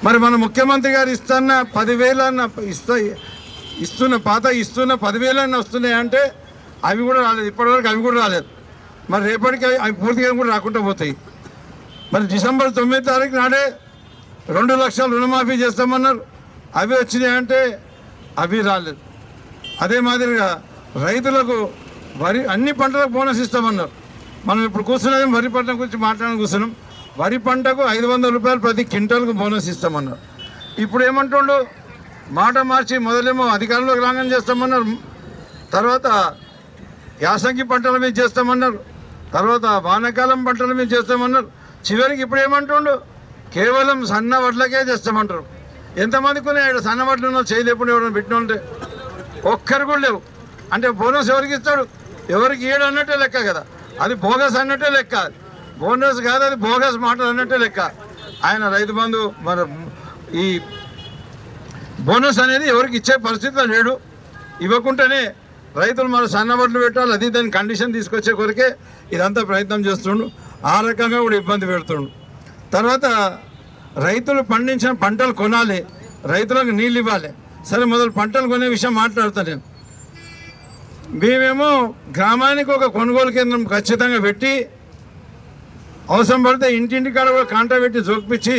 మరి మన ముఖ్యమంత్రి గారు ఇస్తున్న 10,000 ఇస్తున్న 10,000 వస్తున్నాయంటే అవి కూడా రాలేదు, ఇప్పటివరకు అవి కూడా రాలేదు. మరి రేపటికి అవి పూర్తిగా కూడా రాకుండా పోతాయి. మరి డిసెంబర్ 9వ తారీఖు నాడే 2 లక్షలు రుణమాఫీ చేస్తామన్నారు, అవి వచ్చినాయంటే అవి రాలేదు. అదే మాదిరిగా రైతులకు అన్ని పంటలకు బోనస్ ఇస్తామన్నారు. మనం ఇప్పుడు కూర్చున్నది వరి పంట గురించి మాట్లాడడం కూర్చున్నాం. వరి పంటకు 500 రూపాయలు ప్రతి క్వింటాల్కు బోనస్ ఇస్తామన్నారు. ఇప్పుడు ఏమంటుండు, మాట మార్చి మొదలేమో అధికారంలోకి రాగానే చేస్తామన్నారు, తర్వాత యాసంగి పంటల మీద చేస్తామన్నారు, తర్వాత వానాకాలం పంటల మీద చేస్తామన్నారు. చివరికి ఇప్పుడు ఏమంటుండు, కేవలం సన్న వడ్లకే చేస్తామంటారు. ఎంతమంది కొనే సన్న వడ్లు ఉన్నా చేయలేప్పుడు ఎవరైనా పెట్టిన ఉంటే ఒక్కరు కూడా లేవు. అంటే బోనస్ ఎవరికి ఇస్తాడు, ఎవరికి ఇయ్యడు అన్నట్టే లెక్క కదా. అది బోగస్ అన్నట్టే లెక్క, బోనస్ కాదు, అది బోగస్ మాటలు అన్నట్టే లెక్క. ఆయన రైతు బంధు మన ఈ బోనస్ అనేది ఎవరికి ఇచ్చే పరిస్థితిలో లేడు. ఇవ్వకుండానే రైతులు మన సన్నబట్లు పెట్టాలి, అది దాని కండిషన్ తీసుకొచ్చే కొరకే ఇదంతా ప్రయత్నం చేస్తుండు. ఆ రకంగా కూడా ఇబ్బంది పెడుతుండు. తర్వాత రైతులు పండించిన పంటలు కొనాలి, రైతులకు నీళ్ళు ఇవ్వాలి. సరే, మొదలు పంటలు కొనే విషయం మాట్లాడుతాను నేను. మేమేమో గ్రామానికి ఒక కొనుగోలు కేంద్రం ఖచ్చితంగా పెట్టి, అవసరం పడితే ఇంటింటికాడ కూడా కాంటా పెట్టి జోకిపించి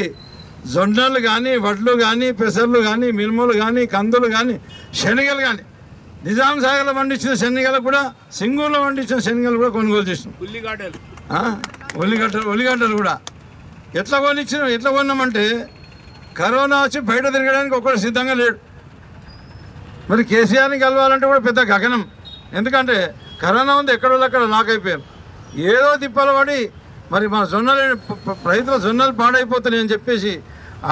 జొన్నలు కానీ, వడ్లు కానీ, పెసర్లు కానీ, మినుములు కానీ, కందులు కానీ, శనగలు కానీ, నిజాం సాగర్లో పండించిన శనగలు కూడా, సింగూరులో పండించిన శనగలు కూడా కొనుగోలు చేసినాం. ఉల్లిగడ్డలు కూడా ఎట్లా కొన్నామంటే కరోనా వచ్చి బయట తిరగడానికి ఒక్కడు సిద్ధంగా లేడు. మరి కేసీఆర్ని కలవాలంటే కూడా పెద్ద గగనం. ఎందుకంటే కరోనా ఉంది, ఎక్కడో అక్కడ లాక్ అయిపోయారు. ఏదో తిప్పలు పడి మరి మన రైతుల జొన్నలు పాడైపోతున్నాయని చెప్పేసి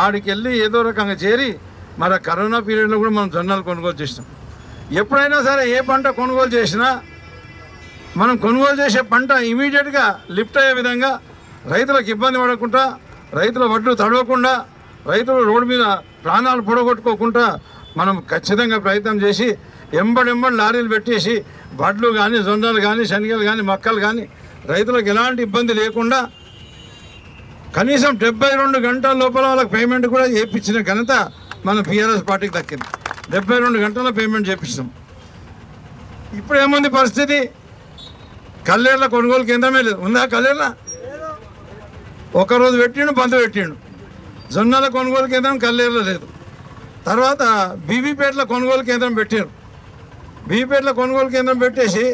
ఆడికి వెళ్ళి ఏదో రకంగా చేరి మరి కరోనా పీరియడ్లో కూడా మనం జొన్నలు కొనుగోలు చేసినాం. ఎప్పుడైనా సరే ఏ పంట కొనుగోలు చేసినా మనం కొనుగోలు చేసే పంట ఇమీడియట్గా లిఫ్ట్ అయ్యే విధంగా, రైతులకు ఇబ్బంది పడకుండా, రైతుల వడ్లు తడవకుండా, రైతులు రోడ్డు మీద ప్రాణాలు పొడగొట్టుకోకుండా మనం ఖచ్చితంగా ప్రయత్నం చేసి ఎంబడి లారీలు పెట్టేసి వడ్లు కానీ, జొన్నలు కానీ, శనగలు కానీ, మక్కలు కానీ రైతులకు ఎలాంటి ఇబ్బంది లేకుండా కనీసం 72 గంటల లోపల వాళ్ళకి పేమెంట్ కూడా చేయించిన ఘనత మన బీఆర్ఎస్ పార్టీకి దక్కింది. 72 గంటల పేమెంట్ చేయించాం. ఇప్పుడు ఏముంది పరిస్థితి, కల్లేర్ల కొనుగోలు కేంద్రమే లేదు. ఉందా కల్లేర్ల? ఒకరోజు పెట్టిండు, బంద్ పెట్టిండు. జొన్నల కొనుగోలు కేంద్రం కల్లేర్లో లేదు. తర్వాత బీబీపేటలో కొనుగోలు కేంద్రం పెట్టారు. బీబీపేటలో కొనుగోలు కేంద్రం పెట్టేసి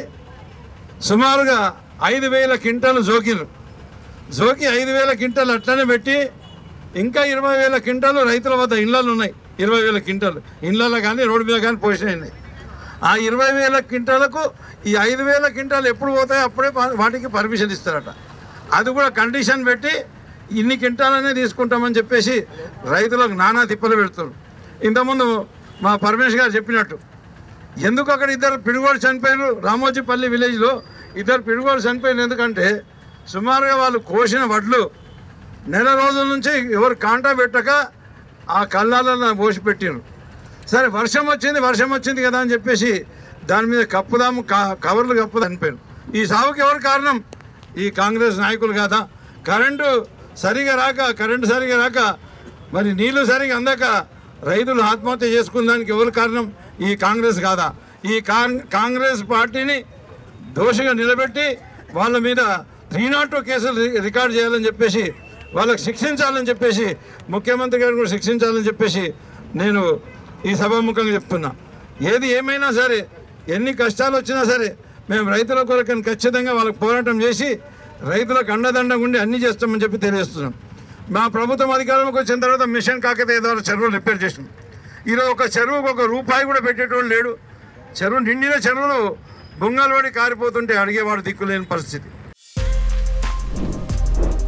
సుమారుగా 5,000 క్వింటాలు జోకి 5,000 క్వింటాలు అట్లనే పెట్టి ఇంకా 20,000 క్వింటాలు రైతుల వద్ద ఇళ్ళలు ఉన్నాయి. 20,000 క్వింటాలు ఇళ్ళలో కానీ రోడ్డు మీద కానీ పోసినాయి. ఆ 20,000 క్వింటాలకు ఈ 5,000 క్వింటాలు ఎప్పుడు పోతాయో అప్పుడే వాటికి పర్మిషన్ ఇస్తారట. అది కూడా కండిషన్ పెట్టి ఇన్ని క్వింటాలనే తీసుకుంటామని చెప్పేసి రైతులకు నానా తిప్పలు పెడుతున్నారు. ఇంతకుముందు మా పరమేష్ గారు చెప్పినట్టు, ఎందుకు అక్కడ 2 పిడుగోడు చనిపోయారు, రామోజీపల్లి విలేజ్లో 2 పిడుగోడు చనిపోయారు. ఎందుకంటే సుమారుగా వాళ్ళు కోసిన వడ్లు నెల రోజుల నుంచి ఎవరు కాంటా పెట్టక ఆ కళ్ళాలను పోసి పెట్టారు. సరే, వర్షం వచ్చింది కదా అని చెప్పేసి దాని మీద కవర్లు కప్పుదాం అనిపోయారు. ఈ సాగుకి ఎవరు కారణం? ఈ కాంగ్రెస్ నాయకులు కాదా? కరెంటు సరిగా రాక మరి నీళ్లు సరిగా అందక రైతులు ఆత్మహత్య చేసుకున్న దానికి ఎవరు కారణం? ఈ కాంగ్రెస్ కాదా? ఈ కాంగ్రెస్ పార్టీని దోషిగా నిలబెట్టి వాళ్ళ మీద 302 కేసులు రికార్డు చేయాలని చెప్పేసి, వాళ్ళకి శిక్షించాలని చెప్పేసి, ముఖ్యమంత్రి గారు కూడా శిక్షించాలని చెప్పేసి నేను ఈ సభాముఖంగా చెప్తున్నా. ఏది ఏమైనా సరే, ఎన్ని కష్టాలు వచ్చినా సరే మేము రైతుల కొరకు ఖచ్చితంగా వాళ్ళకి పోరాటం చేసి రైతులకు అండదండగా ఉండి అన్నీ చేస్తామని చెప్పి తెలియజేస్తున్నాం. మా ప్రభుత్వం అధికారంలోకి వచ్చిన తర్వాత మిషన్ కాకతీయ ద్వారా చెరువులు రిపేర్ చేసినాం. ఈరోజు ఒక చెరువుకు ₹1 కూడా పెట్టేటోళ్ళు లేడు. నిండిన చెరువులు బొంగలు పడి కారిపోతుంటే అడిగేవాడు దిక్కులేని పరిస్థితి.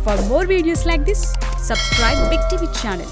For more videos like this, subscribe Big TV channel.